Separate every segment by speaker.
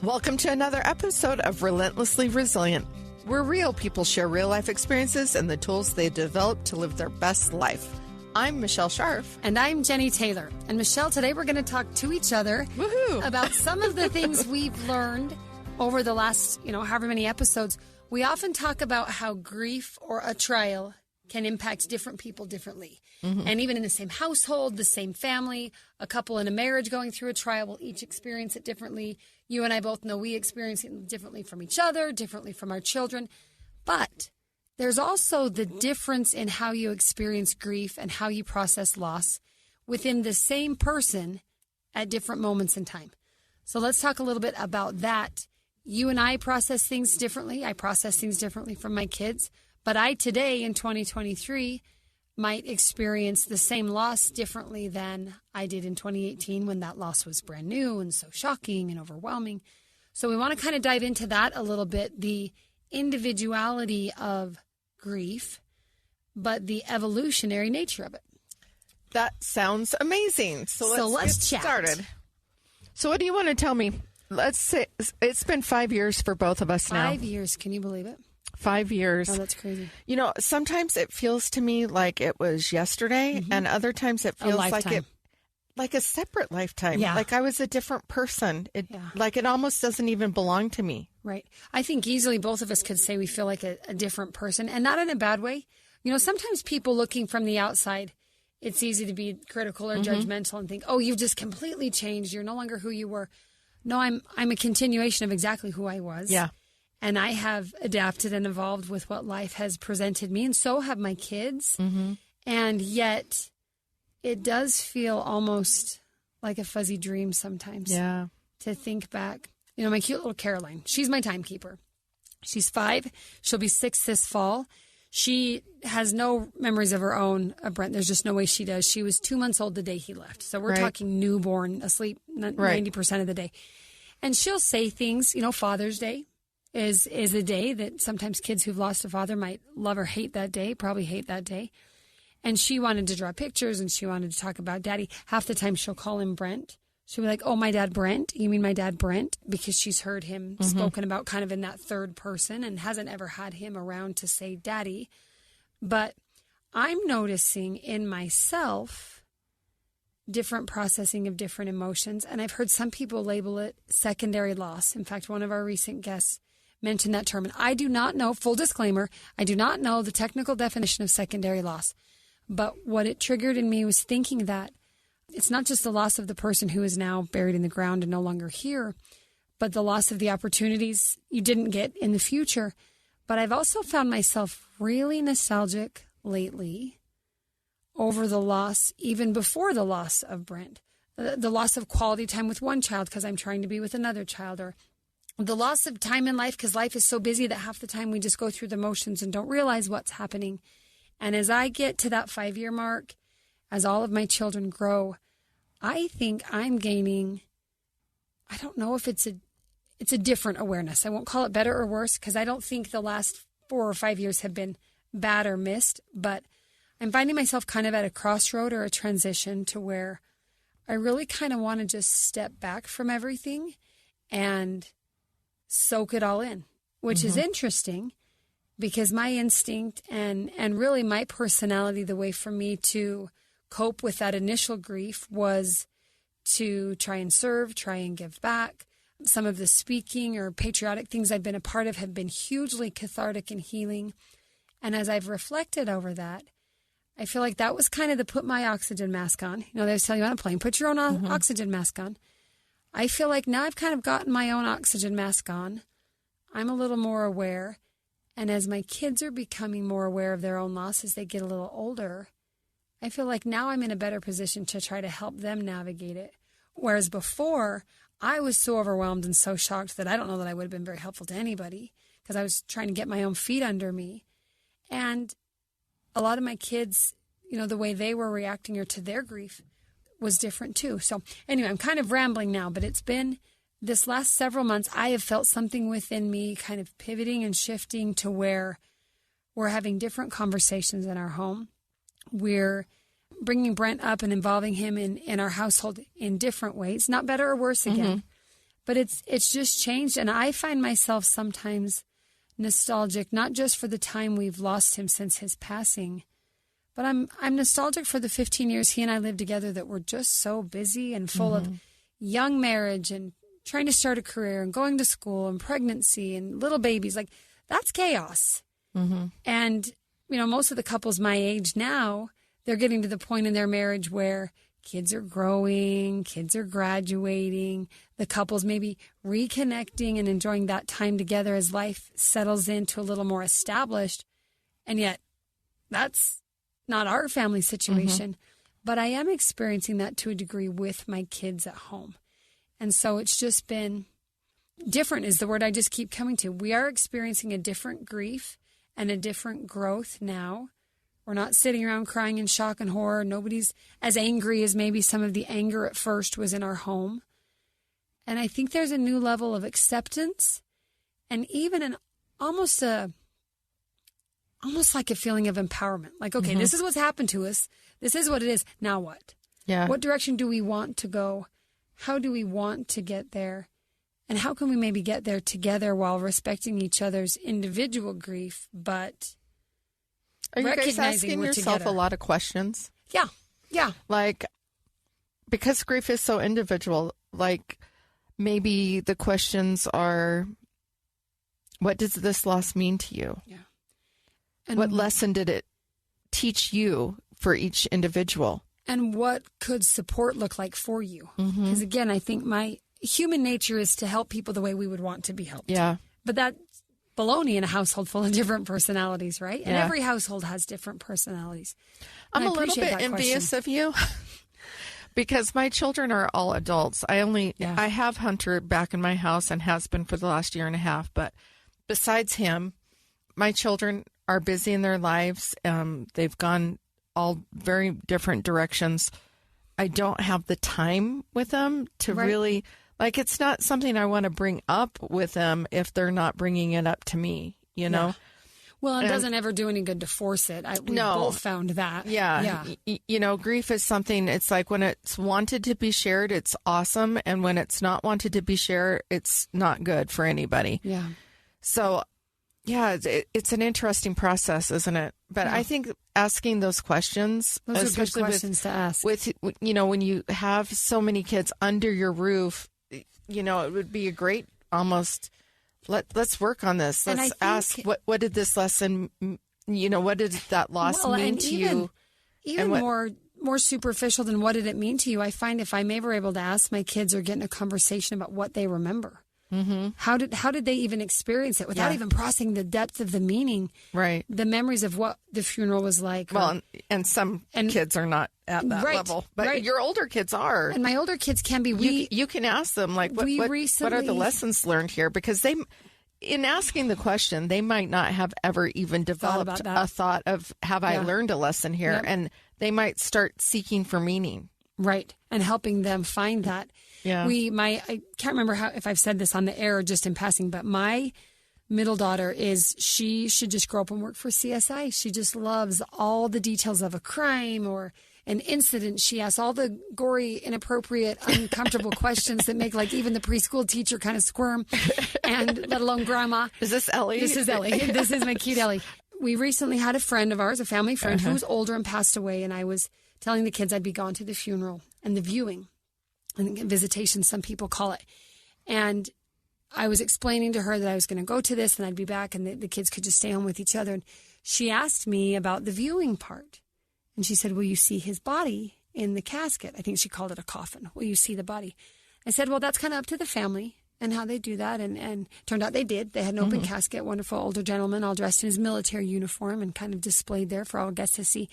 Speaker 1: Welcome to another episode of Relentlessly Resilient, where real people share real-life experiences and the tools they develop to live their best life. I'm Michelle Scharf.
Speaker 2: And I'm Jennie Taylor. And Michelle, today we're going to talk to each other about some of the things we've learned over the last, however many episodes. We often talk about how grief or a trial can impact different people differently. Mm-hmm. And even in the same household, the same family, a couple in a marriage going through a trial will each experience it differently. You and I both know we experience it differently from each other, differently from our children. But there's also the difference in how you experience grief and how you process loss within the same person at different moments in time. So let's talk a little bit about that. You and I process things differently. I process things differently from my kids. But I today in 2023 might experience the same loss differently than I did in 2018 when that loss was brand new and so shocking and overwhelming. So we want to kind of dive into that a little bit, the individuality of grief, but the evolutionary nature of it.
Speaker 1: That sounds amazing. So let's get started. So what do you want to tell me? Let's say it's been 5 years for both of us now.
Speaker 2: 5 years. Can you believe it?
Speaker 1: 5 years.
Speaker 2: Oh, that's crazy.
Speaker 1: Sometimes it feels to me like it was yesterday, and other times it feels like a separate lifetime.
Speaker 2: Yeah.
Speaker 1: Like I was a different person. Like it almost doesn't even belong to me.
Speaker 2: Right. I think easily both of us could say we feel like a different person, and not in a bad way. Sometimes people looking from the outside, it's easy to be critical or judgmental and think, oh, you've just completely changed. You're no longer who you were. No, I'm a continuation of exactly who I was.
Speaker 1: Yeah.
Speaker 2: And I have adapted and evolved with what life has presented me, and so have my kids. Mm-hmm. And yet, it does feel almost like a fuzzy dream sometimes.
Speaker 1: Yeah.
Speaker 2: To think back. My cute little Caroline, she's my timekeeper. She's 5. She'll be 6 this fall. She has no memories of her own, Brent. There's just no way she does. She was 2 months old the day he left. So we're talking newborn, asleep 90% of the day. And she'll say things, Father's Day is a day that sometimes kids who've lost a father might love or hate that day, probably hate that day. And she wanted to draw pictures and she wanted to talk about Daddy. Half the time she'll call him Brent. She'll be like, oh, my dad Brent? You mean my dad Brent? Because she's heard him spoken about kind of in that third person and hasn't ever had him around to say Daddy. But I'm noticing in myself different processing of different emotions. And I've heard some people label it secondary loss. In fact, one of our recent guests mentioned that term. And I do not know, full disclaimer, I do not know the technical definition of secondary loss. But what it triggered in me was thinking that it's not just the loss of the person who is now buried in the ground and no longer here, but the loss of the opportunities you didn't get in the future. But I've also found myself really nostalgic lately over the loss, even before the loss of Brent, the loss of quality time with one child because I'm trying to be with another child, or the loss of time in life because life is so busy that half the time we just go through the motions and don't realize what's happening. And as I get to that 5-year mark, as all of my children grow, I think I'm gaining, I don't know if it's a different awareness. I won't call it better or worse because I don't think the last 4 or 5 years have been bad or missed, but I'm finding myself kind of at a crossroad or a transition to where I really kind of want to just step back from everything and soak it all in, which is interesting because my instinct and really my personality, the way for me to cope with that initial grief was to try and serve, try and give back. Some of the speaking or patriotic things I've been a part of have been hugely cathartic and healing. And as I've reflected over that, I feel like that was kind of the put my oxygen mask on. They always tell you on a plane, put your own oxygen mask on. I feel like now I've kind of gotten my own oxygen mask on. I'm a little more aware. And as my kids are becoming more aware of their own loss as they get a little older, I feel like now I'm in a better position to try to help them navigate it. Whereas before, I was so overwhelmed and so shocked that I don't know that I would have been very helpful to anybody because I was trying to get my own feet under me. And a lot of my kids, the way they were reacting or to their grief was different too. So anyway, I'm kind of rambling now, but it's been this last several months, I have felt something within me kind of pivoting and shifting to where we're having different conversations in our home. We're bringing Brent up and involving him in our household in different ways, not better or worse again, But it's just changed. And I find myself sometimes nostalgic, not just for the time we've lost him since his passing, but I'm nostalgic for the 15 years he and I lived together that were just so busy and full of young marriage and trying to start a career and going to school and pregnancy and little babies. Like, that's chaos. And, most of the couples my age now, they're getting to the point in their marriage where kids are growing, kids are graduating, the couple's maybe reconnecting and enjoying that time together as life settles into a little more established. And yet, that's not our family situation. But I am experiencing that to a degree with my kids at home. And so it's just been different is the word I just keep coming to. We are experiencing a different grief and a different growth now. We're not sitting around crying in shock and horror. Nobody's as angry as maybe some of the anger at first was in our home. And I think there's a new level of acceptance and even almost like a feeling of empowerment. Like, okay, this is what's happened to us. This is what it is. Now what?
Speaker 1: Yeah.
Speaker 2: What direction do we want to go? How do we want to get there? And how can we maybe get there together while respecting each other's individual grief, but
Speaker 1: are you guys
Speaker 2: recognizing
Speaker 1: asking
Speaker 2: we're
Speaker 1: yourself
Speaker 2: together?
Speaker 1: a lot of questions?
Speaker 2: Yeah.
Speaker 1: Like, because grief is so individual, like maybe the questions are, what does this loss mean to you?
Speaker 2: Yeah. And
Speaker 1: what lesson did it teach you for each individual?
Speaker 2: And what could support look like for you? Because again, I think my human nature is to help people the way we would want to be helped.
Speaker 1: Yeah.
Speaker 2: But that's baloney in a household full of different personalities, right? And every household has different personalities.
Speaker 1: I'm a little bit envious of you because my children are all adults. I have Hunter back in my house and has been for the last year and a half. But besides him, my children are busy in their lives. They've gone all very different directions. I don't have the time with them to really, like, it's not something I want to bring up with them if they're not bringing it up to me, know?
Speaker 2: Well, it doesn't ever do any good to force it. We both found that.
Speaker 1: Yeah. Grief is something, it's like when it's wanted to be shared, it's awesome. And when it's not wanted to be shared, it's not good for anybody.
Speaker 2: Yeah.
Speaker 1: So, yeah, it's an interesting process, isn't it? But I think asking those questions,
Speaker 2: those are good questions to ask.
Speaker 1: With when you have so many kids under your roof, it would be a great almost. Let's work on this. Let's ask what did this lesson, what did that loss mean to you?
Speaker 2: Even more superficial than what did it mean to you? I find if I'm ever able to ask my kids or get in a conversation about what they remember. How did they even experience it without even processing the depth of the meaning? Right. The memories of what the funeral was like.
Speaker 1: Well, and some kids are not at that level, but your older kids are.
Speaker 2: And my older kids can be.
Speaker 1: You can ask them, like, what are the lessons learned here? Because in asking the question, they might not have ever even developed a thought of, have I learned a lesson here? Yep. And they might start seeking for meaning. Right.
Speaker 2: And helping them find that. Yeah. I can't remember if I've said this on the air or just in passing, but my middle daughter she should just grow up and work for CSI. She just loves all the details of a crime or an incident. She asks all the gory, inappropriate, uncomfortable questions that make like even the preschool teacher kind of squirm, and let alone grandma.
Speaker 1: Is this Ellie?
Speaker 2: This is Ellie. This is my cute Ellie. We recently had a friend of ours, a family friend, who was older and passed away, and I was telling the kids I'd be gone to the funeral and the viewing. I think visitation, some people call it. And I was explaining to her that I was going to go to this and I'd be back and the kids could just stay home with each other. And she asked me about the viewing part. And she said, will you see his body in the casket? I think she called it a coffin. Will you see the body? I said, well, that's kind of up to the family and how they do that. And turned out they did. They had an open casket, wonderful older gentleman, all dressed in his military uniform and kind of displayed there for all guests to see.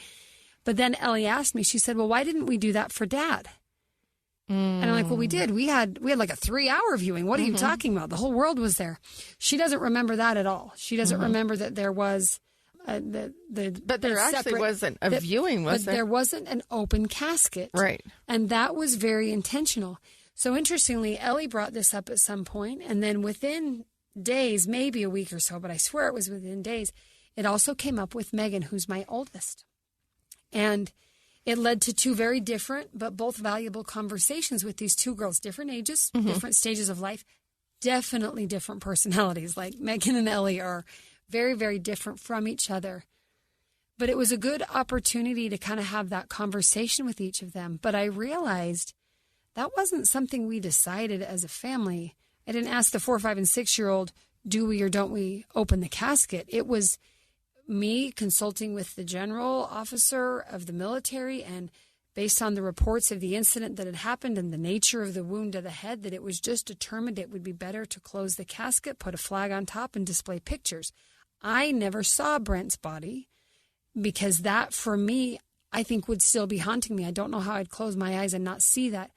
Speaker 2: But then Ellie asked me, she said, well, why didn't we do that for Dad? And I'm like, well, we did. We had like a 3-hour viewing. What are you talking about? The whole world was there. She doesn't remember that at all. She doesn't remember that there was
Speaker 1: But there actually wasn't a viewing, was there?
Speaker 2: But there wasn't an open casket.
Speaker 1: Right.
Speaker 2: And that was very intentional. So interestingly, Ellie brought this up at some point, and then within days, maybe a week or so, but I swear it was within days, it also came up with Megan, who's my oldest. And it led to two very different but both valuable conversations with these two girls, different ages, different stages of life, definitely different personalities. Like Megan and Ellie are very, very different from each other. But it was a good opportunity to kind of have that conversation with each of them. But I realized that wasn't something we decided as a family. I didn't ask the 4, 5, and 6-year-old, do we or don't we open the casket? It was me consulting with the general officer of the military, and based on the reports of the incident that had happened and the nature of the wound to the head, that it was just determined it would be better to close the casket, put a flag on top, and display pictures. I never saw Brent's body because that, for me, I think would still be haunting me. I don't know how I'd close my eyes and not see that.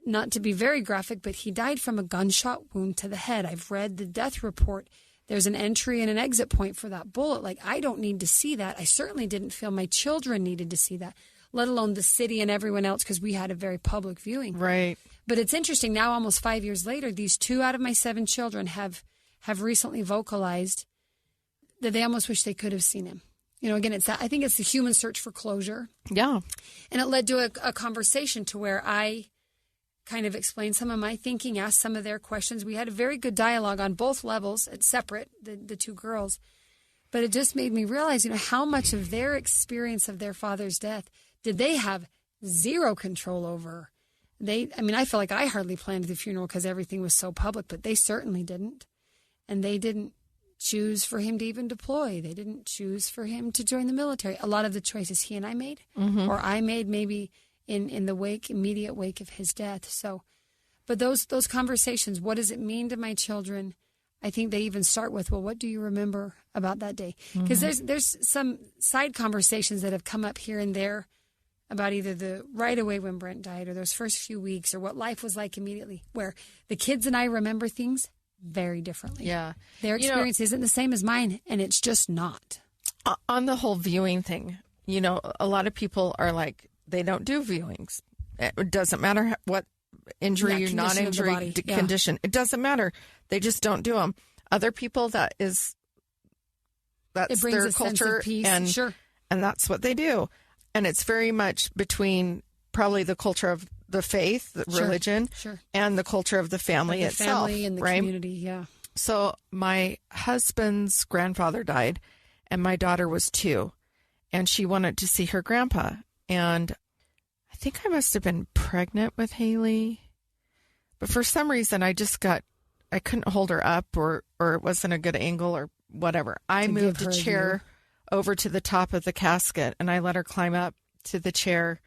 Speaker 2: Not to be very graphic, but he died from a gunshot wound to the head. I've read the death report. There's an entry and an exit point for that bullet. Like, I don't need to see that. I certainly didn't feel my children needed to see that, let alone the city and everyone else, because we had a very public viewing.
Speaker 1: Right.
Speaker 2: But it's interesting. Now, almost 5 years later, these 2 out of my 7 children have recently vocalized that they almost wish they could have seen him. You know, again, I think it's the human search for closure. Yeah. And it led to a conversation to where I kind of explained some of my thinking, asked some of their questions. We had a very good dialogue on both levels. It's separate, the 2 girls. But it just made me realize, how much of their experience of their father's death did they have zero control over? I feel like I hardly planned the funeral because everything was so public, but they certainly didn't. And they didn't choose for him to even deploy. They didn't choose for him to join the military. A lot of the choices he and I made, or I made maybe in the immediate wake of his death. So, but those conversations, what does it mean to my children? I think they even start with, well, what do you remember about that day? Because there's some side conversations that have come up here and there about either the right away when Brent died or those first few weeks or what life was like immediately, where the kids and I remember things very differently. Yeah. Their experience isn't the same as mine, and it's just not.
Speaker 1: On the whole viewing thing, a lot of people are like, they don't do viewings. It doesn't matter what injury or non-injury condition. It doesn't matter. They just don't do them. Other people, that's their culture, and that's what they do. And it's very much between probably the culture of the faith, the religion, and the culture of the family itself.
Speaker 2: Family and the community, yeah.
Speaker 1: So my husband's grandfather died, and my daughter was 2, and she wanted to see her grandpa. And I think I must have been pregnant with Haley, but for some reason I couldn't hold her up, or it wasn't a good angle or whatever. I moved the chair over to the top of the casket, and I let her climb up to the chair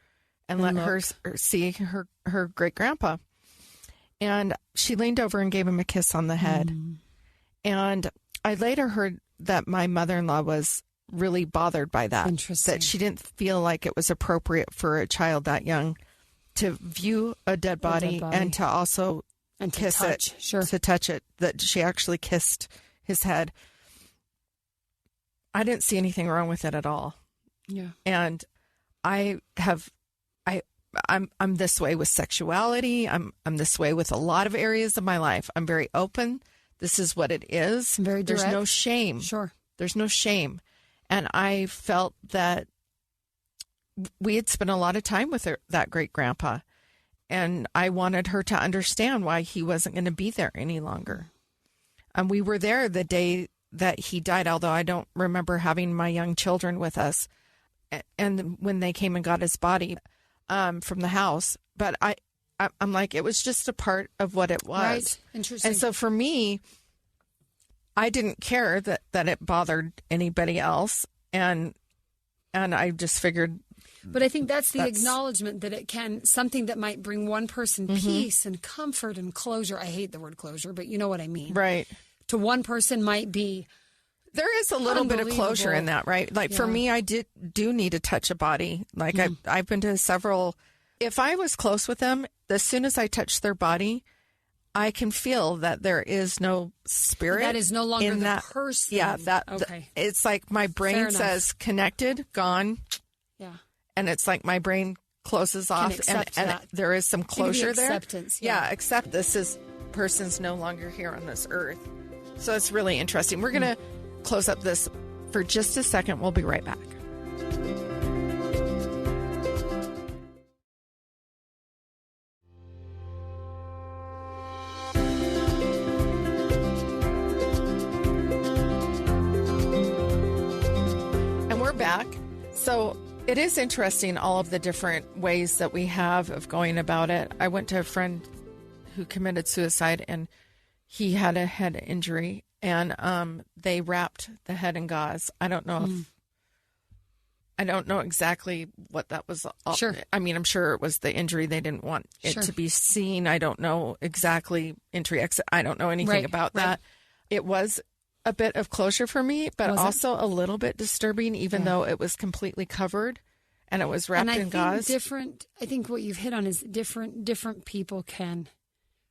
Speaker 1: and let her see her great grandpa. And she leaned over and gave him a kiss on the head. And I later heard that my mother-in-law was really bothered by that.
Speaker 2: Interesting.
Speaker 1: That she didn't feel like it was appropriate for a child that young to view a dead body and to also kiss it, to touch it, that she actually kissed his head. I didn't see anything wrong with it at all.
Speaker 2: Yeah.
Speaker 1: And I'm this way with sexuality. I'm this way with a lot of areas of my life. I'm very open. This is what it is.
Speaker 2: Very direct.
Speaker 1: There's no shame.
Speaker 2: Sure.
Speaker 1: There's no shame. And I felt that we had spent a lot of time with that great grandpa. And I wanted her to understand why he wasn't going to be there any longer. And we were there the day that he died, although I don't remember having my young children with us. And when they came and got his body from the house. But I'm like, it was just a part of what it was.
Speaker 2: Right. Interesting.
Speaker 1: And so for me, I didn't care that it bothered anybody else. And I just figured.
Speaker 2: But I think that's the acknowledgement that it can, something that might bring one person peace and comfort and closure. I hate the word closure, but you know what I mean.
Speaker 1: Right.
Speaker 2: To one person might be.
Speaker 1: There is a little bit of closure in that, right? Like for me, I do need to touch a body. Like I've been to several. If I was close with them, as soon as I touch their body, I can feel that there is no spirit.
Speaker 2: That is no longer the person.
Speaker 1: Yeah,
Speaker 2: okay.
Speaker 1: It's like my brain says connected, gone.
Speaker 2: Yeah.
Speaker 1: And it's like my brain closes off, and there is some closure there.
Speaker 2: Acceptance.
Speaker 1: Yeah, accept this person's no longer here on this earth. So it's really interesting. We're going to close up this for just a second. We'll be right back. So it is interesting, all of the different ways that we have of going about it. I went to a friend who committed suicide, and he had a head injury, and they wrapped the head in gauze. I don't know exactly what that was.
Speaker 2: Sure.
Speaker 1: I mean, I'm sure it was the injury. They didn't want it to be seen. I don't know exactly injury exit. I don't know anything about that. It was a bit of closure for me, but also a little bit disturbing, even though it was completely covered and it was wrapped in gauze.
Speaker 2: I think what you've hit on is different people can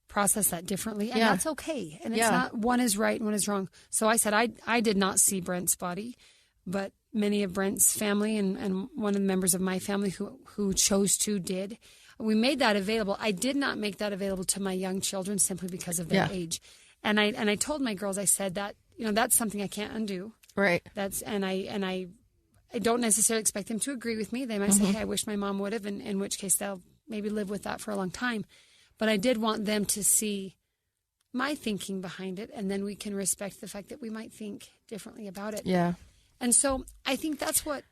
Speaker 2: process that differently, and that's okay. And it's not one is right and one is wrong. So I said I did not see Brent's body, but many of Brent's family and one of the members of my family who chose to did. We made that available. I did not make that available to my young children simply because of their age. And I told my girls, I said that, that's something I can't undo.
Speaker 1: Right.
Speaker 2: I don't necessarily expect them to agree with me. They might say, hey, I wish my mom would have, and in which case they'll maybe live with that for a long time. But I did want them to see my thinking behind it, and then we can respect the fact that we might think differently about it.
Speaker 1: Yeah.
Speaker 2: And so I think that's where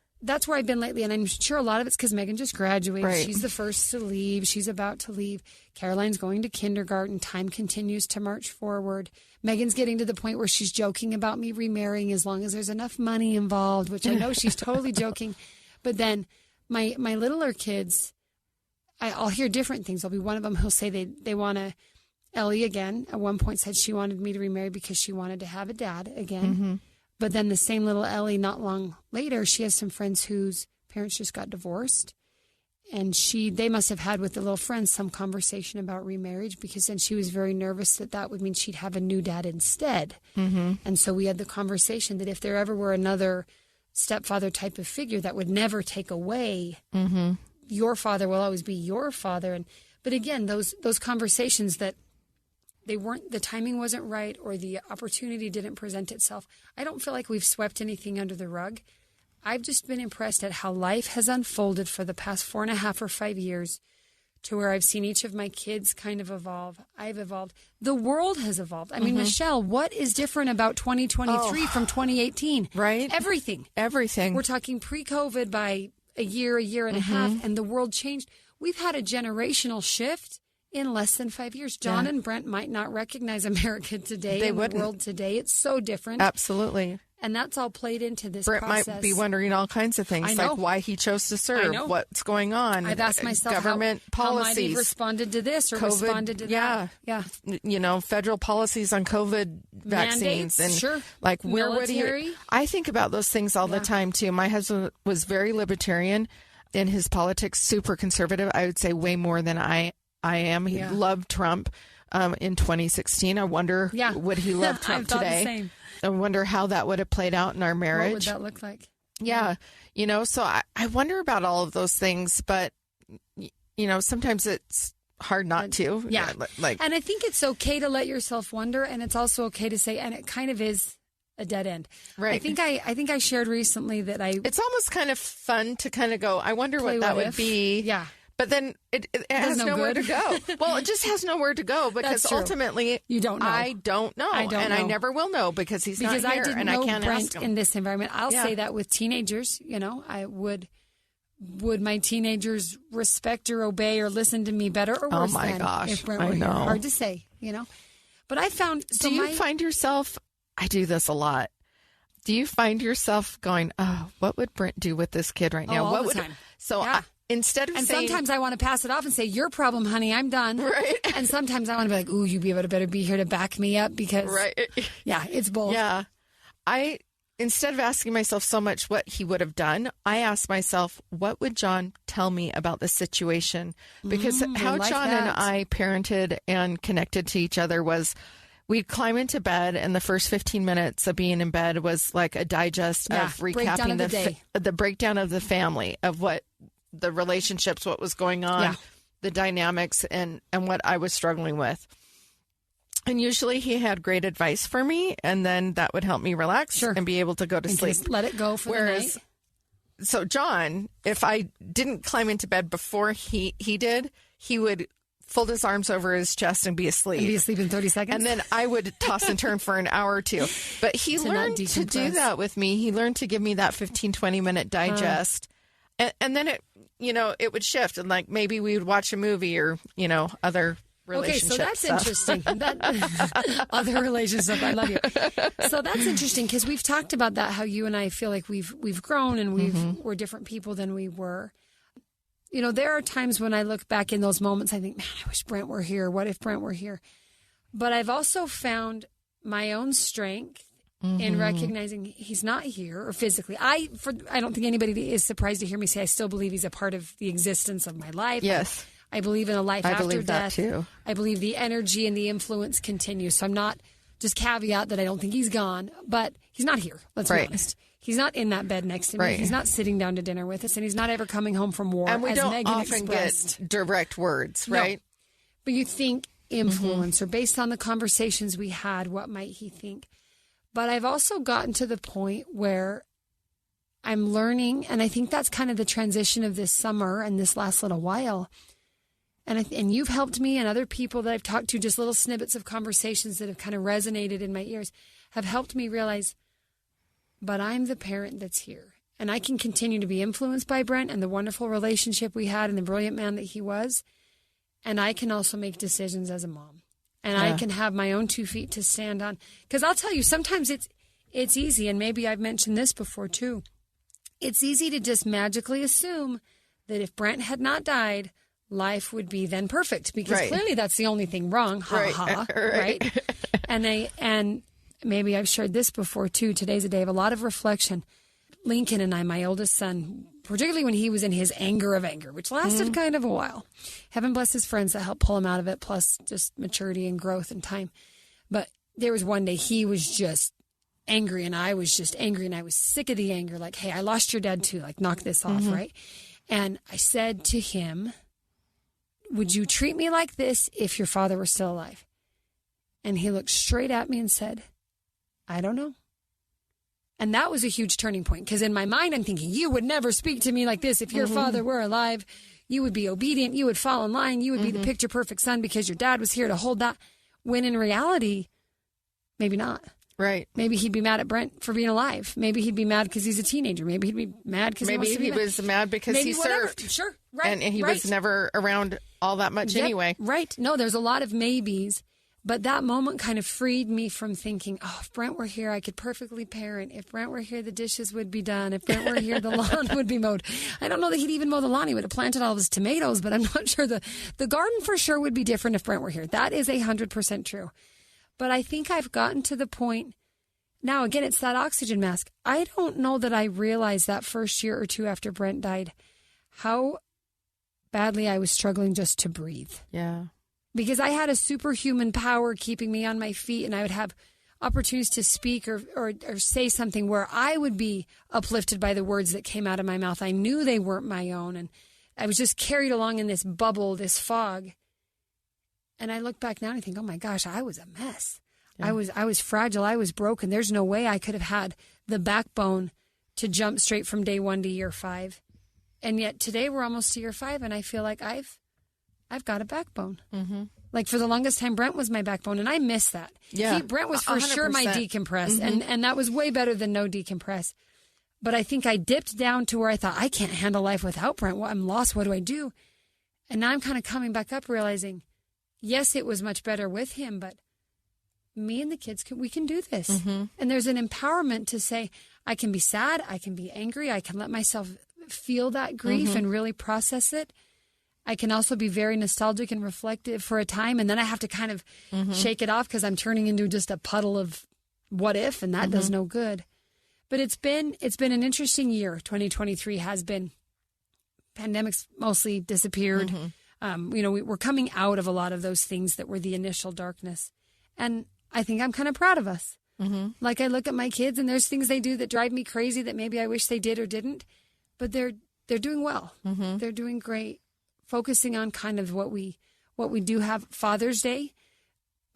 Speaker 2: I've been lately. And I'm sure a lot of it's because Megan just graduated.
Speaker 1: Right.
Speaker 2: She's the first to leave. She's about to leave. Caroline's going to kindergarten. Time continues to march forward. Megan's getting to the point where she's joking about me remarrying as long as there's enough money involved, which I know she's totally joking. But then my littler kids, I'll hear different things. There'll be one of them who'll say they want to. Ellie, again, at one point said she wanted me to remarry because she wanted to have a dad again. Mm-hmm. But then the same little Ellie, not long later, she has some friends whose parents just got divorced. And they must have had with the little friends some conversation about remarriage, because then she was very nervous that would mean she'd have a new dad instead. Mm-hmm. And so we had the conversation that if there ever were another stepfather type of figure that would never take away, your father will always be your father. But again, those conversations that the timing wasn't right, or the opportunity didn't present itself. I don't feel like we've swept anything under the rug. I've just been impressed at how life has unfolded for the past 4.5 or 5 years, to where I've seen each of my kids kind of evolve. I've evolved. The world has evolved. I mean, Michelle, what is different about 2023 from 2018?
Speaker 1: Right.
Speaker 2: Everything. We're talking pre-COVID by a year and a half, and the world changed. We've had a generational shift in less than 5 years. John and Brent might not recognize America today. The world today. It's so different.
Speaker 1: Absolutely.
Speaker 2: And that's all played into this
Speaker 1: Brent
Speaker 2: process.
Speaker 1: might be wondering all kinds of things, like why he chose to serve, what's going on.
Speaker 2: I've asked myself
Speaker 1: government policies.
Speaker 2: How might he responded to this or COVID, responded to that.
Speaker 1: Yeah. Federal policies on COVID vaccines.
Speaker 2: Mandates,
Speaker 1: and like where
Speaker 2: military.
Speaker 1: would he... I think about those things all the time, too. My husband was very libertarian in his politics, super conservative. I would say way more than I am. He loved Trump in 2016. I wonder, would he love Trump today?
Speaker 2: The same.
Speaker 1: I wonder how that would have played out in our marriage.
Speaker 2: What would that look like?
Speaker 1: Yeah. So I wonder about all of those things, but, sometimes it's hard not to.
Speaker 2: Yeah. And I think it's okay to let yourself wonder, and it's also okay to say, and it kind of is a dead end.
Speaker 1: Right.
Speaker 2: I think I shared recently that
Speaker 1: it's almost kind of fun to kind of go, I wonder what that would be.
Speaker 2: Yeah.
Speaker 1: But then it has nowhere to go. Well, it just has nowhere to go, because ultimately
Speaker 2: you don't know.
Speaker 1: I don't know. I never will know, because he's not here,
Speaker 2: I didn't
Speaker 1: and
Speaker 2: know
Speaker 1: I can't
Speaker 2: Brent
Speaker 1: ask him.
Speaker 2: in this environment. I'll say that with teenagers, I would my teenagers respect or obey or listen to me better or worse than if Brent were here? Hard to say, But I found...
Speaker 1: Do you find yourself... I do this a lot. Do you find yourself going, oh, what would Brent do with this kid right now?
Speaker 2: All the time.
Speaker 1: So instead of saying...
Speaker 2: sometimes I want to pass it off and say, your problem, honey, I'm done.
Speaker 1: Right.
Speaker 2: And sometimes I want to be like, ooh, you better be here to back me up, because...
Speaker 1: Right.
Speaker 2: Yeah, it's both.
Speaker 1: Yeah. Instead of asking myself so much what he would have done, I asked myself, what would John tell me about the situation? Because how John and I parented and connected to each other was... We'd climb into bed, and the first 15 minutes of being in bed was like a digest of recapping the breakdown of the family, of what the relationships, what was going on, the dynamics, and what I was struggling with. And usually he had great advice for me, and then that would help me relax and be able to go to sleep.
Speaker 2: Just let it go for the night.
Speaker 1: So John, if I didn't climb into bed before he did, he would fold his arms over his chest and be asleep.
Speaker 2: And be asleep in 30 seconds.
Speaker 1: And then I would toss and turn for an hour or two. But he learned to do that with me. He learned to give me that 15, 20-minute digest And then it would shift, and like maybe we would watch a movie or, other relationship.
Speaker 2: Okay, so that's interesting. Other relationship. I love you. So that's interesting because we've talked about that, how you and I feel like we've grown and we're different people than we were. There are times when I look back in those moments, I think, man, I wish Brent were here. What if Brent were here? But I've also found my own strength in recognizing he's not here or physically. I don't think anybody is surprised to hear me say I still believe he's a part of the existence of my life.
Speaker 1: Yes.
Speaker 2: I believe in a life after
Speaker 1: believe
Speaker 2: death.
Speaker 1: That too.
Speaker 2: I believe the energy and the influence continue. So I'm not just caveat that I don't think he's gone, but he's not here. Let's be honest. He's not in that bed next to me. Right. He's not sitting down to dinner with us, and he's not ever coming home from war.
Speaker 1: And we don't
Speaker 2: Megan
Speaker 1: often
Speaker 2: expressed.
Speaker 1: Get direct words, right? No.
Speaker 2: But you think influence, or based on the conversations we had, what might he think? But I've also gotten to the point where I'm learning, and I think that's kind of the transition of this summer and this last little while. And you've helped me, and other people that I've talked to, just little snippets of conversations that have kind of resonated in my ears, have helped me realize, but I'm the parent that's here. And I can continue to be influenced by Brent and the wonderful relationship we had and the brilliant man that he was. And I can also make decisions as a mom. And I can have my own 2 feet to stand on. Because I'll tell you, sometimes it's easy, and maybe I've mentioned this before too. It's easy to just magically assume that if Brent had not died, life would be then perfect. Because clearly that's the only thing wrong. Right? And maybe I've shared this before too. Today's a day of a lot of reflection. Lincoln and I, my oldest son, particularly when he was in his anger of anger, which lasted kind of a while. Heaven bless his friends that helped pull him out of it, plus just maturity and growth and time. But there was one day he was just angry, and I was just angry, and I was sick of the anger. Like, hey, I lost your dad too. Like, knock this off, right? And I said to him, would you treat me like this if your father were still alive? And he looked straight at me and said, I don't know. And that was a huge turning point, because in my mind, I'm thinking, you would never speak to me like this. If your father were alive, you would be obedient. You would fall in line. You would be the picture perfect son because your dad was here to hold that. When in reality, maybe not.
Speaker 1: Right.
Speaker 2: Maybe he'd be mad at Brent for being alive. Maybe he'd be mad because he's a teenager. Maybe he'd be mad because
Speaker 1: he was mad because he served.
Speaker 2: Sure. Right.
Speaker 1: And he was never around all that much anyway.
Speaker 2: Right. No, there's a lot of maybes. But that moment kind of freed me from thinking, oh, if Brent were here, I could perfectly parent. If Brent were here, the dishes would be done. If Brent were here, the lawn would be mowed. I don't know that he'd even mow the lawn. He would have planted all of his tomatoes, but I'm not sure. The garden for sure would be different if Brent were here. That is 100% true. But I think I've gotten to the point now, again, it's that oxygen mask. I don't know that I realized that first year or two after Brent died, how badly I was struggling just to breathe.
Speaker 1: Yeah.
Speaker 2: Because I had a superhuman power keeping me on my feet, and I would have opportunities to speak or say something where I would be uplifted by the words that came out of my mouth. I knew they weren't my own, and I was just carried along in this bubble, this fog. And I look back now and I think, oh my gosh, I was a mess. Yeah. I was fragile. I was broken. There's no way I could have had the backbone to jump straight from day 1 to year 5. And yet today we're almost to year 5, and I feel like I've got a backbone. Mm-hmm. Like for the longest time, Brent was my backbone, and I miss that.
Speaker 1: Yeah,
Speaker 2: Brent was for 100%. Sure my decompress, and that was way better than no decompress. But I think I dipped down to where I thought, I can't handle life without Brent. Well, I'm lost. What do I do? And now I'm kind of coming back up, realizing, yes, it was much better with him, but me and the kids, we can do this. Mm-hmm. And there's an empowerment to say, I can be sad, I can be angry, I can let myself feel that grief and really process it. I can also be very nostalgic and reflective for a time, and then I have to kind of shake it off because I'm turning into just a puddle of what if, and that does no good. But it's been an interesting year. 2023 has been. Pandemics mostly disappeared. We're coming out of a lot of those things that were the initial darkness, and I think I'm kind of proud of us. Like I look at my kids, and there's things they do that drive me crazy that maybe I wish they did or didn't, but they're doing well. They're doing great. Focusing on kind of what we do have. Father's Day,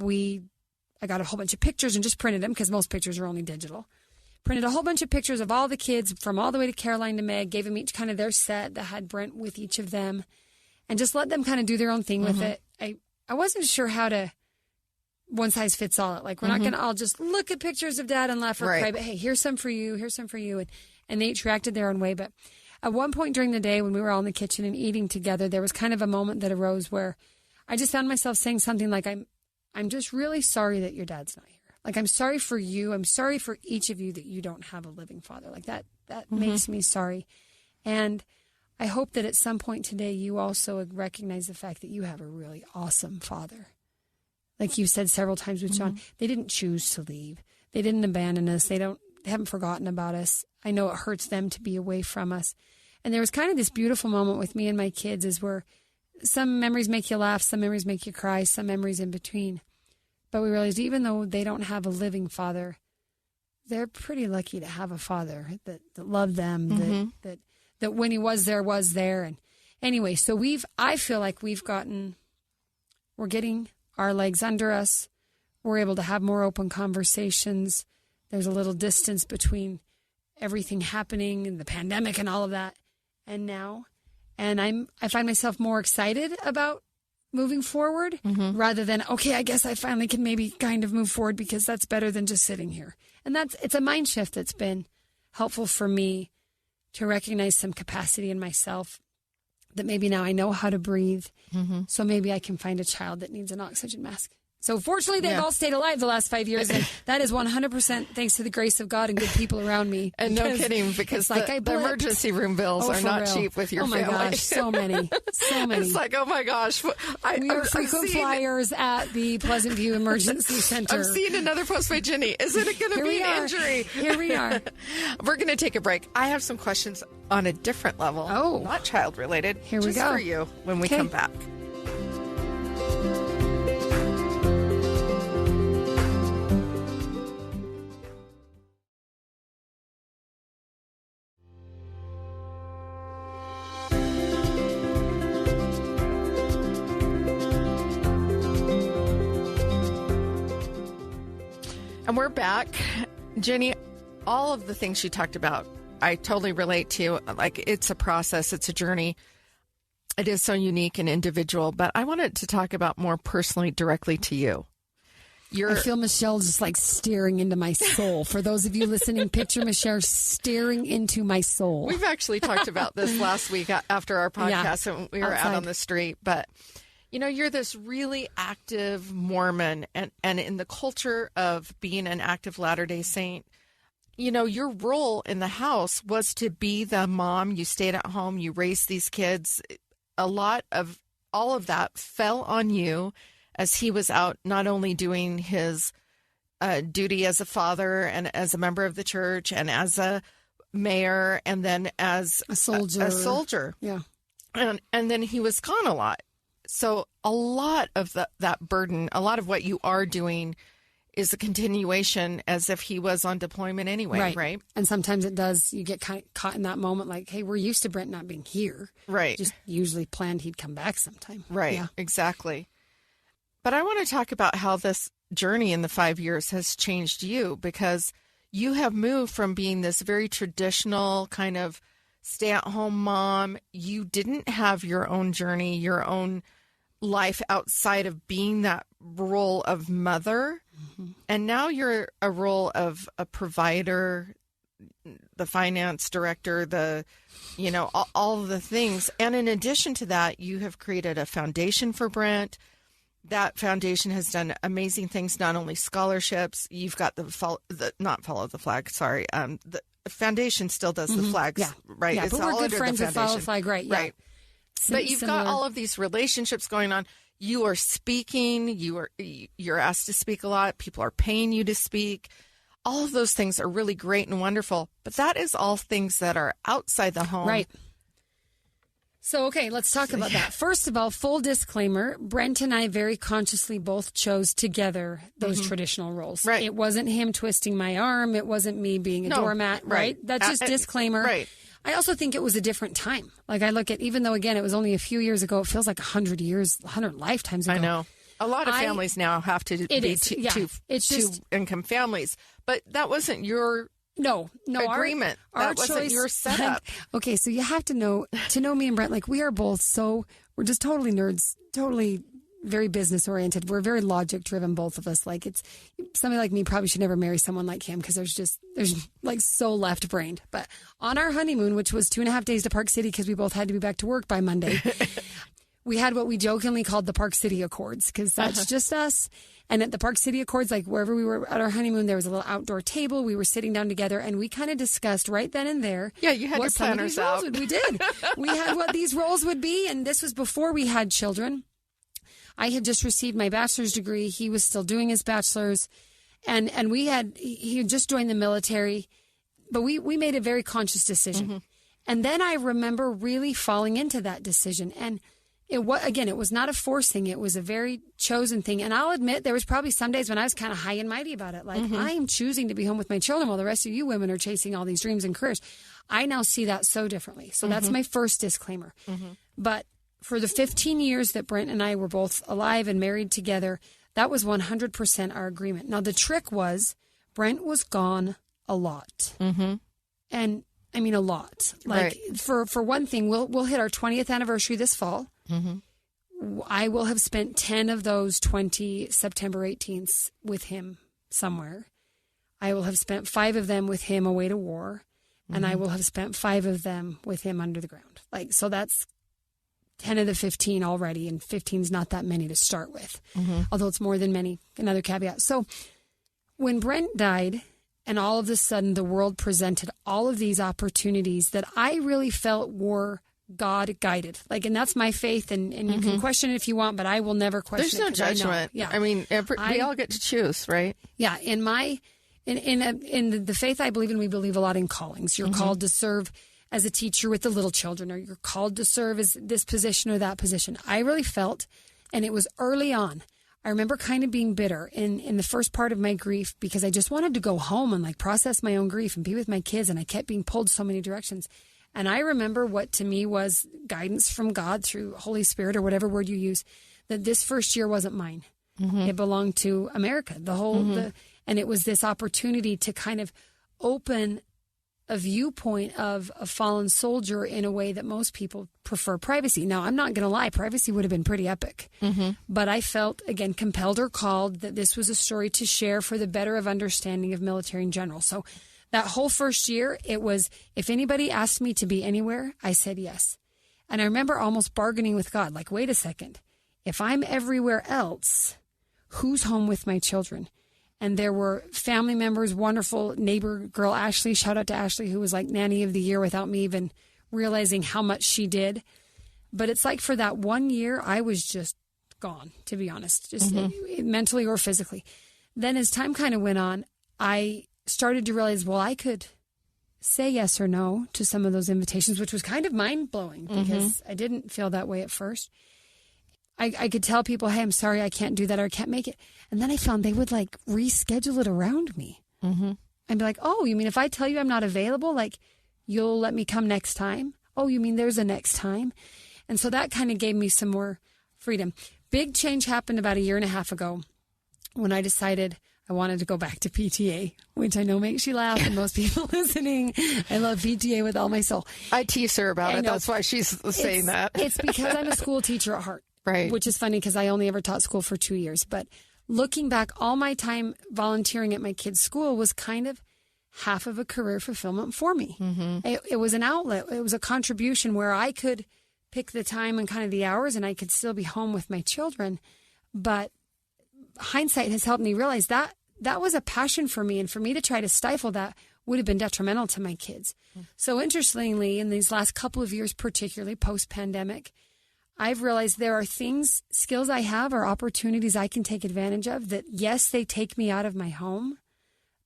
Speaker 2: I got a whole bunch of pictures and just printed them because most pictures are only digital. Printed a whole bunch of pictures of all the kids from all the way to Caroline to Meg, gave them each kind of their set that had Brent with each of them, and just let them kind of do their own thing with it. I wasn't sure how to one size fits all it. Like, we're not going to all just look at pictures of dad and laugh or cry, but hey, here's some for you, here's some for you. And they each reacted their own way. But at one point during the day when we were all in the kitchen and eating together, there was kind of a moment that arose where I just found myself saying something like, I'm just really sorry that your dad's not here. Like, I'm sorry for you. I'm sorry for each of you that you don't have a living father. Like, that makes me sorry. And I hope that at some point today, you also recognize the fact that you have a really awesome father. Like you said several times with John, they didn't choose to leave. They didn't abandon us. They haven't forgotten about us. I know it hurts them to be away from us. And there was kind of this beautiful moment with me and my kids is where some memories make you laugh, some memories make you cry, some memories in between. But we realized even though they don't have a living father, they're pretty lucky to have a father that loved them, that when he was there. And anyway, so I feel like we're getting our legs under us. We're able to have more open conversations. There's a little distance between everything happening and the pandemic and all of that. And now, I find myself more excited about moving forward rather than, okay, I guess I finally can maybe kind of move forward because that's better than just sitting here. And it's a mind shift that's been helpful for me to recognize some capacity in myself that maybe now I know how to breathe. So maybe I can find a child that needs an oxygen mask. So fortunately, they've all stayed alive the last 5 years, and that is 100% thanks to the grace of God and good people around me.
Speaker 1: And no kidding, because the emergency room bills are not cheap with your family.
Speaker 2: Oh my gosh, so many.
Speaker 1: It's like, oh my gosh.
Speaker 2: We are frequent flyers at the Pleasant View Emergency Center.
Speaker 1: I'm seeing another post by Jennie. Is it going to be an injury?
Speaker 2: Here we are.
Speaker 1: We're going to take a break. I have some questions on a different level.
Speaker 2: Oh.
Speaker 1: Not child related.
Speaker 2: Here we go.
Speaker 1: Just for you when we come back. And we're back. Jennie, all of the things you talked about, I totally relate to. Like, it's a process. It's a journey. It is so unique and individual. But I wanted to talk about more personally, directly to you.
Speaker 2: I feel Michelle just like staring into my soul. For those of you listening, picture Michelle staring into my soul.
Speaker 1: We've actually talked about this last week after our podcast, and we were out on the street. But you're this really active Mormon, and in the culture of being an active Latter-day Saint, your role in the house was to be the mom. You stayed at home, you raised these kids. A lot of all of that fell on you as he was out not only doing his duty as a father and as a member of the church and as a mayor and then as
Speaker 2: a soldier.
Speaker 1: Yeah. And then he was gone a lot. So a lot of that burden, a lot of what you are doing is a continuation as if he was on deployment anyway, right?
Speaker 2: And sometimes it does, you get kind of caught in that moment like, hey, we're used to Brent not being here.
Speaker 1: Right.
Speaker 2: Just usually planned he'd come back sometime.
Speaker 1: Right, yeah. Exactly. But I want to talk about how this journey in the 5 years has changed you, because you have moved from being this very traditional kind of stay-at-home mom. You didn't have your own journey, your own life outside of being that role of mother. And now you're a role of a provider, the finance director, all of the things. And in addition to that, you have created a foundation for Brent. That foundation has done amazing things, not only scholarships. You've got not follow the flag, sorry. The foundation still does the flags, right?
Speaker 2: Yeah,
Speaker 1: it's
Speaker 2: but we're good friends with Follow the Flag, right? Yeah.
Speaker 1: Right. But you've got all of these relationships going on. You are speaking. You're asked to speak a lot. People are paying you to speak. All of those things are really great and wonderful. But that is all things that are outside the home.
Speaker 2: Right. So, okay, let's talk about that. First of all, full disclaimer, Brent and I very consciously both chose together those traditional roles.
Speaker 1: Right.
Speaker 2: It wasn't him twisting my arm. It wasn't me being a doormat, right? That's just disclaimer.
Speaker 1: Right.
Speaker 2: I also think it was a different time. Like, I look at, even though, again, it was only a few years ago, it feels like 100 years, 100 lifetimes ago.
Speaker 1: I know. A lot of families now have to be two-income families. But that wasn't your agreement. That wasn't your setup.
Speaker 2: Okay, so you have to know me and Brent, like, we are both we're just totally nerds, totally very business oriented. We're very logic driven, both of us. Like, it's somebody like me probably should never marry someone like him, because there's like so left brained. But on our honeymoon, which was 2.5 days to Park City, because we both had to be back to work by Monday, we had what we jokingly called the Park City Accords, because that's just us. And at the Park City Accords, like wherever we were at our honeymoon, there was a little outdoor table. We were sitting down together, and we kind of discussed right then and there.
Speaker 1: Yeah, you had your planners out.
Speaker 2: We did. We had what these roles would be, and this was before we had children. I had just received my bachelor's degree. He was still doing his bachelor's, and he had just joined the military. But we made a very conscious decision. Mm-hmm. And then I remember really falling into that decision. And it was not a forcing. It was a very chosen thing. And I'll admit, there was probably some days when I was kind of high and mighty about it. Like, I am choosing to be home with my children while the rest of you women are chasing all these dreams and careers. I now see that so differently. So that's my first disclaimer. But for the 15 years that Brent and I were both alive and married together, that was 100% our agreement. Now, the trick was Brent was gone a lot. And I mean, a lot. Like, right. For one thing, we'll hit our 20th anniversary this fall. I will have spent 10 of those 20 September 18th with him somewhere. I will have spent 5 of them with him away to war, and I will have spent 5 of them with him under the ground. Like, so that's 10 of the 15 already, and 15's not that many to start with, although it's more than many. Another caveat. So when Brent died, and all of a sudden the world presented all of these opportunities that I really felt were God guided. Like, and that's my faith, and you can question it if you want, but I will never question
Speaker 1: it. There's no judgment. I mean, we all get to choose, right? Yeah.
Speaker 2: In the faith I believe in, we believe a lot in callings. You're called to serve as a teacher with the little children, or you're called to serve as this position or that position. I really felt, and it was early on, I remember kind of being bitter in the first part of my grief, because I just wanted to go home and like process my own grief and be with my kids, and I kept being pulled so many directions. And I remember what to me was guidance from God through Holy Spirit, or whatever word you use, that this first year wasn't mine. It belonged to America, and it was this opportunity to kind of open a viewpoint of a fallen soldier in a way that most people prefer privacy. Now, I'm not going to lie, privacy would have been pretty epic. But I felt, again, compelled or called that this was a story to share for the better of understanding of military in general. So that whole first year, it was, if anybody asked me to be anywhere, I said yes. And I remember almost bargaining with God, like, wait a second. If I'm everywhere else, who's home with my children? And there were family members, wonderful neighbor girl, Ashley, shout out to Ashley, who was like nanny of the year without me even realizing how much she did. But it's like for that 1 year, I was just gone, to be honest, just mentally or physically. Then as time kind of went on, I started to realize, well, I could say yes or no to some of those invitations, which was kind of mind-blowing because I didn't feel that way at first. I could tell people, hey, I'm sorry, I can't do that, or I can't make it. And then I found they would like reschedule it around me. I'd be like, oh, you mean if I tell you I'm not available, like you'll let me come next time? Oh, you mean there's a next time? And so that kind of gave me some more freedom. Big change happened about 1.5 years ago when I decided I wanted to go back to PTA, which I know makes you laugh, and most people listening, I love PTA with all my soul.
Speaker 1: I tease her about it. That's why she's saying that.
Speaker 2: It's because I'm a school teacher at heart.
Speaker 1: Right.
Speaker 2: Which is funny because I only ever taught school for 2 years. But looking back, all my time volunteering at my kids' school was kind of half of a career fulfillment for me. It was an outlet. It was a contribution where I could pick the time and kind of the hours, and I could still be home with my children. But hindsight has helped me realize that that was a passion for me. And for me to try to stifle that would have been detrimental to my kids. So interestingly, in these last couple of years, particularly post-pandemic, I've realized there are things, skills I have or opportunities I can take advantage of that, yes, they take me out of my home,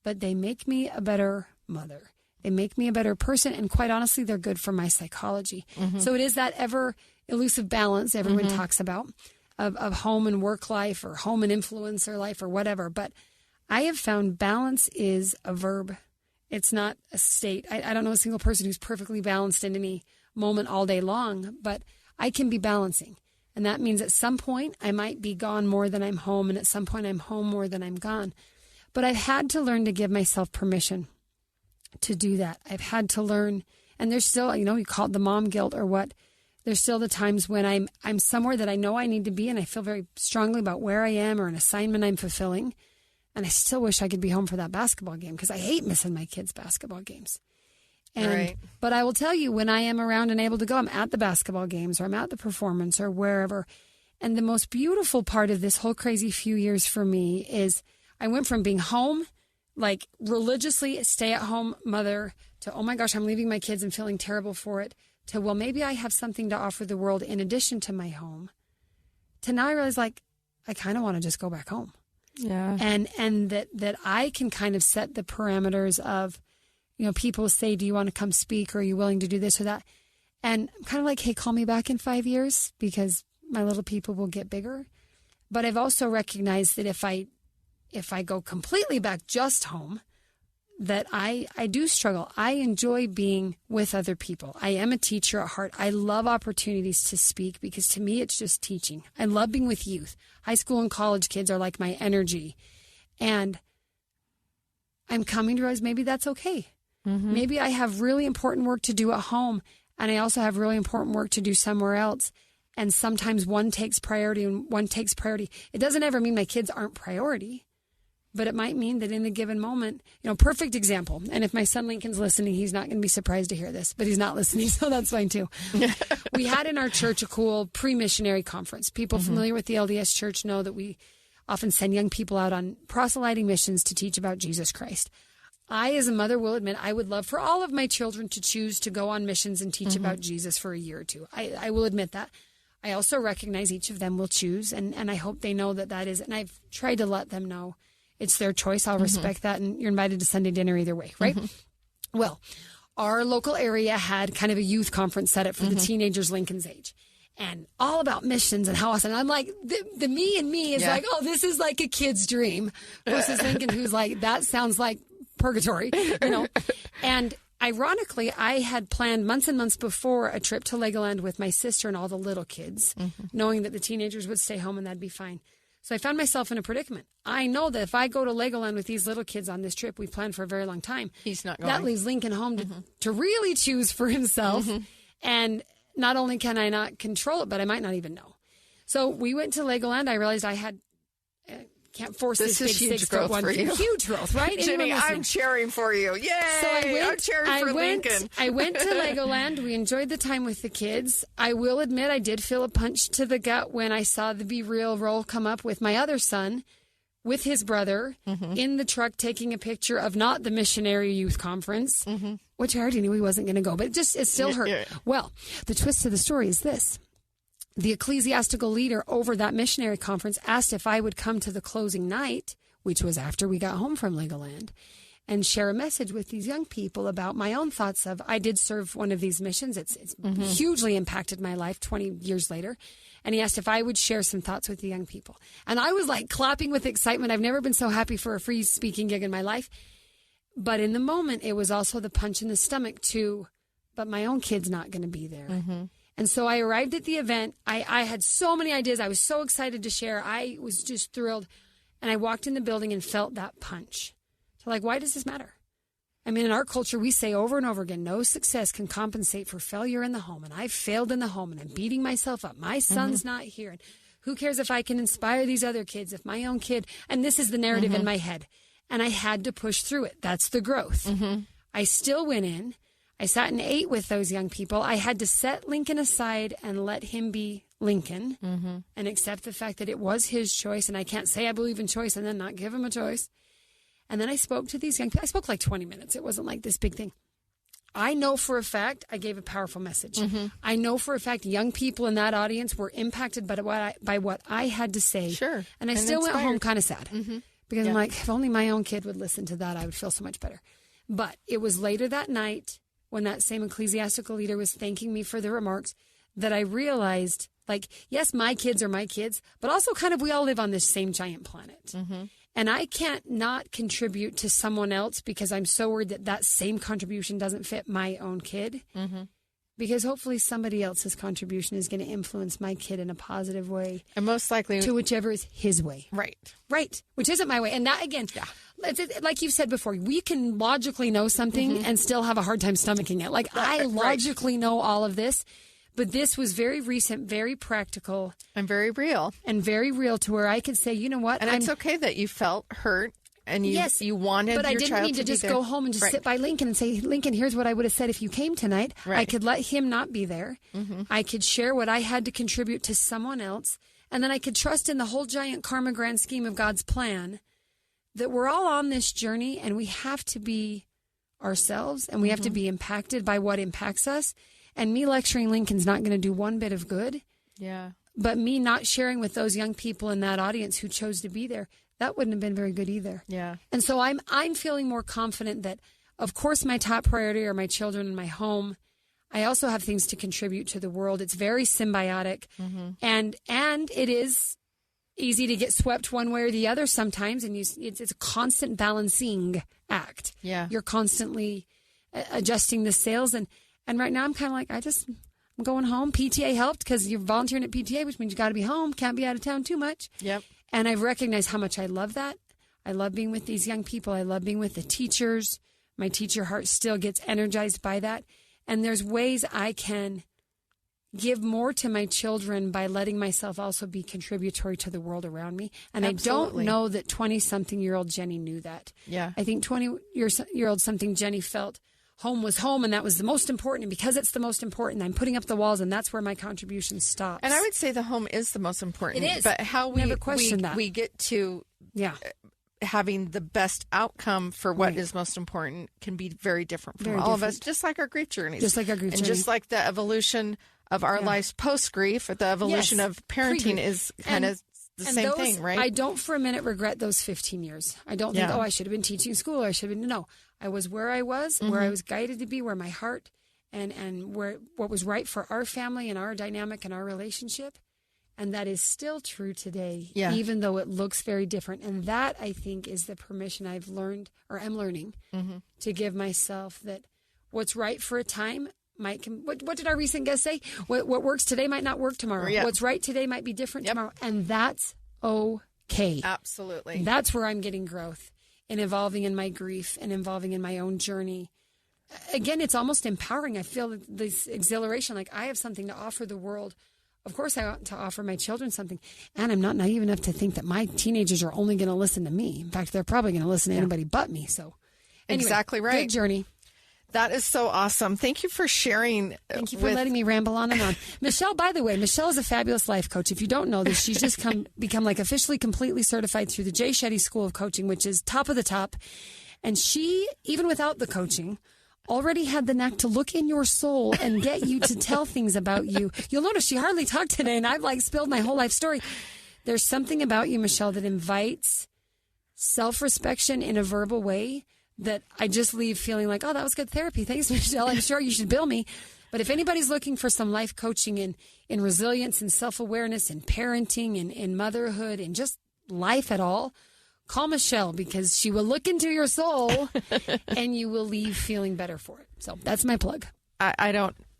Speaker 2: but they make me a better mother. They make me a better person. And quite honestly, they're good for my psychology. So it is that ever elusive balance everyone talks about of home and work life, or home and influencer life, or whatever. But I have found balance is a verb. It's not a state. I don't know a single person who's perfectly balanced in any moment all day long, but I can be balancing. And that means at some point I might be gone more than I'm home, and at some point I'm home more than I'm gone. But I've had to learn to give myself permission to do that. I've had to learn, and there's still, you call it the mom guilt or what, There's still the times when I'm somewhere that I know I need to be and I feel very strongly about where I am or an assignment I'm fulfilling. And I still wish I could be home for that basketball game because I hate missing my kids' basketball games. But I will tell you, when I am around and able to go, I'm at the basketball games or I'm at the performance or wherever. And the most beautiful part of this whole crazy few years for me is I went from being home, like religiously stay-at-home mother, to, oh my gosh, I'm leaving my kids and feeling terrible for it, to, well, maybe I have something to offer the world in addition to my home, to now I realize, like, I kind of want to just go back home.
Speaker 1: Yeah.
Speaker 2: And that I can kind of set the parameters of, you know, people say, do you want to come speak or are you willing to do this or that? And I'm kind of like, hey, call me back in 5 years because my little people will get bigger. But I've also recognized that if I go completely back just home, that I do struggle. I enjoy being with other people. I am a teacher at heart. I love opportunities to speak because to me, it's just teaching. I love being with youth. High school and college kids are like my energy. And I'm coming to realize maybe that's okay. Mm-hmm. Maybe I have really important work to do at home, and I also have really important work to do somewhere else. And sometimes one takes priority and one takes priority. It doesn't ever mean my kids aren't priority, but it might mean that in a given moment, you know, perfect example. And if my son Lincoln's listening, he's not going to be surprised to hear this, but he's not listening, so that's fine too. We had in our church a cool pre-missionary conference. People familiar with the LDS church know that we often send young people out on proselyting missions to teach about Jesus Christ. I, as a mother, will admit I would love for all of my children to choose to go on missions and teach about Jesus for a year or two. I will admit that. I also recognize each of them will choose, and I hope they know that is, and I've tried to let them know it's their choice. I'll respect that, and you're invited to Sunday dinner either way, right? Well, our local area had kind of a youth conference set up for the teenagers Lincoln's age, and all about missions and how awesome. I'm like, the me in me is like, oh, this is like a kid's dream, versus Lincoln, who's like, that sounds like purgatory, you know. And ironically, I had planned months and months before a trip to Legoland with my sister and all the little kids, knowing that the teenagers would stay home and that'd be fine. So I found myself in a predicament. I know that if I go to Legoland with these little kids on this trip we planned for a very long time,
Speaker 1: he's not going.
Speaker 2: That leaves Lincoln home to really choose for himself. And not only can I not control it, but I might not even know. So we went to Legoland. I realized I had... can't force this big
Speaker 1: huge growth for you.
Speaker 2: Huge growth, right?
Speaker 1: Jennie, I'm cheering for you. Yay! So I'm cheering for Lincoln.
Speaker 2: I went to Legoland. We enjoyed the time with the kids. I will admit I did feel a punch to the gut when I saw the Be Real roll come up with my other son, with his brother, in the truck taking a picture of not the missionary youth conference, which I already knew he wasn't going to go, but it still hurt. Yeah. Well, the twist to the story is this. The ecclesiastical leader over that missionary conference asked if I would come to the closing night, which was after we got home from Legoland, and share a message with these young people about my own thoughts of, I did serve one of these missions. It's hugely impacted my life 20 years later. And he asked if I would share some thoughts with the young people. And I was like clapping with excitement. I've never been so happy for a free speaking gig in my life. But in the moment, it was also the punch in the stomach to, but my own kid's not going to be there. And so I arrived at the event. I had so many ideas. I was so excited to share. I was just thrilled. And I walked in the building and felt that punch. So like, why does this matter? I mean, in our culture, we say over and over again, no success can compensate for failure in the home. And I've failed in the home and I'm beating myself up. My son's not here. And who cares if I can inspire these other kids, if my own kid, and this is the narrative in my head. And I had to push through it. That's the growth. I still went in. I sat and ate with those young people. I had to set Lincoln aside and let him be Lincoln and accept the fact that it was his choice. And I can't say I believe in choice and then not give him a choice. And then I spoke to these young people. I spoke like 20 minutes. It wasn't like this big thing. I know for a fact I gave a powerful message. I know for a fact young people in that audience were impacted by what I had to say.
Speaker 1: Sure.
Speaker 2: And I still went home kind of sad because I'm like, if only my own kid would listen to that, I would feel so much better. But it was later that night, when that same ecclesiastical leader was thanking me for the remarks, that I realized, like, yes, my kids are my kids, but also kind of we all live on this same giant planet. And I can't not contribute to someone else because I'm so worried that that same contribution doesn't fit my own kid. Because hopefully somebody else's contribution is going to influence my kid in a positive way.
Speaker 1: And most likely
Speaker 2: to whichever is his way. Right. Which isn't my way. And that, again, like you've said before, we can logically know something and still have a hard time stomaching it. Like, I logically know all of this, But this was very recent, very practical.
Speaker 1: And very real.
Speaker 2: And very real to where I could say, you know what?
Speaker 1: And it's okay that you felt hurt and you wanted your child to be there.
Speaker 2: But I didn't need to just go home and just sit by Lincoln and say, Lincoln, here's what I would have said if you came tonight. Right. I could let him not be there. Mm-hmm. I could share what I had to contribute to someone else. And then I could trust in the whole giant karma grand scheme of God's plan that we're all on this journey and we have to be ourselves and we have to be impacted by what impacts us. And me lecturing Lincoln's not going to do one bit of good.
Speaker 1: Yeah.
Speaker 2: But me not sharing with those young people in that audience who chose to be there, that wouldn't have been very good either.
Speaker 1: Yeah.
Speaker 2: And so I'm feeling more confident that, of course, my top priority are my children and my home. I also have things to contribute to the world. It's very symbiotic. Mm-hmm. And it is easy to get swept one way or the other sometimes. And it's a constant balancing act.
Speaker 1: Yeah.
Speaker 2: You're constantly adjusting the sails. And right now I'm kind of like, I'm going home. PTA helped because you're volunteering at PTA, which means you got to be home. Can't be out of town too much.
Speaker 1: Yep.
Speaker 2: And I've recognized how much I love that. I love being with these young people. I love being with the teachers. My teacher heart still gets energized by that. And there's ways I can give more to my children by letting myself also be contributory to the world around me. And
Speaker 1: Absolutely.
Speaker 2: I don't know that 20-something-year-old Jennie knew that.
Speaker 1: Yeah.
Speaker 2: I think 20-year-old something Jennie felt home was home, and that was the most important. And because it's the most important, I'm putting up the walls, and that's where my contribution stops.
Speaker 1: And I would say the home is the most important.
Speaker 2: It is.
Speaker 1: But how we get to having the best outcome for what is most important can be very different from all of us, just like our grief journeys.
Speaker 2: Just like our grief journeys.
Speaker 1: And just like the evolution of our lives post-grief, the evolution of parenting is kind of the same thing, right?
Speaker 2: I don't for a minute regret those 15 years. I don't think, I should have been teaching school. I should have been, no. I was where I was, where I was guided to be, where my heart and what was right for our family and our dynamic and our relationship. And that is still true today, even though it looks very different. And that, I think, is the permission I've learned or am learning to give myself, that what's right for a time what did our recent guest say? What works today might not work tomorrow. Yeah. What's right today might be different tomorrow. And that's okay.
Speaker 1: Absolutely.
Speaker 2: And that's where I'm getting growth and evolving in my grief and evolving in my own journey. Again, it's almost empowering. I feel this exhilaration, like I have something to offer the world. Of course, I ought to offer my children something. And I'm not naive enough to think that my teenagers are only going to listen to me. In fact, they're probably going to listen to anybody but me. So, anyway,
Speaker 1: exactly right.
Speaker 2: Good journey.
Speaker 1: That is so awesome. Thank you for sharing.
Speaker 2: Thank you for letting me ramble on and on. Michelle, by the way, Michelle is a fabulous life coach. If you don't know this, she's just become like officially completely certified through the Jay Shetty School of Coaching, which is top of the top. And she, even without the coaching, already had the knack to look in your soul and get you to tell things about you. You'll notice she hardly talked today, and I've spilled my whole life story. There's something about you, Michelle, that invites self-respection in a verbal way that I just leave feeling like, oh, that was good therapy. Thanks, Michelle. I'm sure you should bill me. But if anybody's looking for some life coaching in resilience and self-awareness and parenting and in motherhood and just life at all, call Michelle, because she will look into your soul and you will leave feeling better for it. So that's my plug.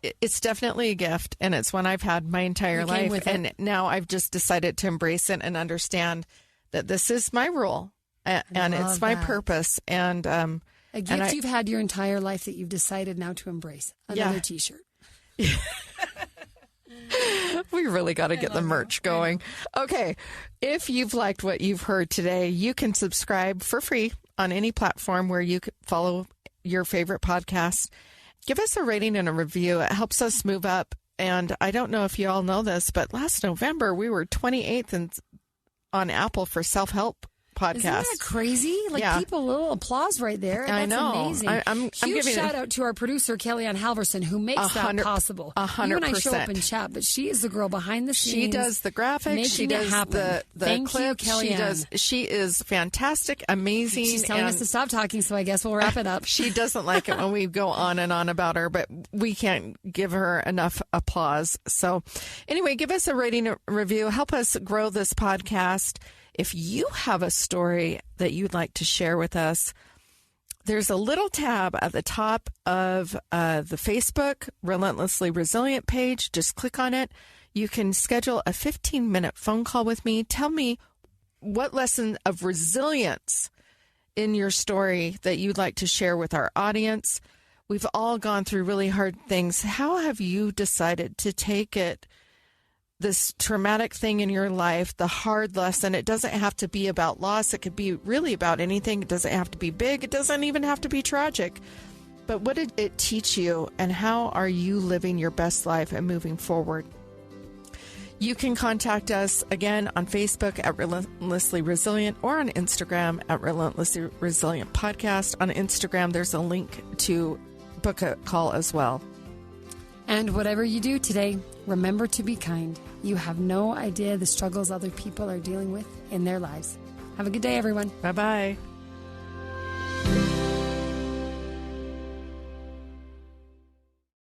Speaker 1: It's definitely a gift, and it's one I've had my entire life. And now I've just decided to embrace it and understand that this is my role. And it's my purpose. And
Speaker 2: a gift you've had your entire life that you've decided now to embrace. Another T-shirt.
Speaker 1: We really got to get the merch going. Okay. If you've liked what you've heard today, you can subscribe for free on any platform where you follow your favorite podcast. Give us a rating and a review. It helps us move up. And I don't know if you all know this, but last November we were 28th on Apple for self-help podcast.
Speaker 2: Isn't that crazy? People, a little applause right there. That's
Speaker 1: I know.
Speaker 2: Amazing.
Speaker 1: I'm
Speaker 2: Huge shout out to our producer, Kellyanne Halverson, who makes that possible.
Speaker 1: 100%.
Speaker 2: You and I show up and chat, but she is the girl behind the scenes.
Speaker 1: She does the graphics. She does the clips. She is fantastic, amazing.
Speaker 2: She's telling us to stop talking, so I guess we'll wrap it up.
Speaker 1: She doesn't like it when we go on and on about her, but we can't give her enough applause. So anyway, give us a rating, a review. Help us grow this podcast. If you have a story that you'd like to share with us, there's a little tab at the top of the Facebook Relentlessly Resilient page. Just click on it. You can schedule a 15-minute phone call with me. Tell me what lesson of resilience in your story that you'd like to share with our audience. We've all gone through really hard things. How have you decided to take it, this traumatic thing in your life, the hard lesson? It doesn't have to be about loss. It could be really about anything. It doesn't have to be big. It doesn't even have to be tragic. But what did it teach you, and how are you living your best life and moving forward? You can contact us again on Facebook at Relentlessly Resilient or on Instagram at Relentlessly Resilient Podcast. On Instagram, there's a link to book a call as well.
Speaker 2: And whatever you do today, remember to be kind. You have no idea the struggles other people are dealing with in their lives. Have a good day, everyone.
Speaker 1: Bye-bye.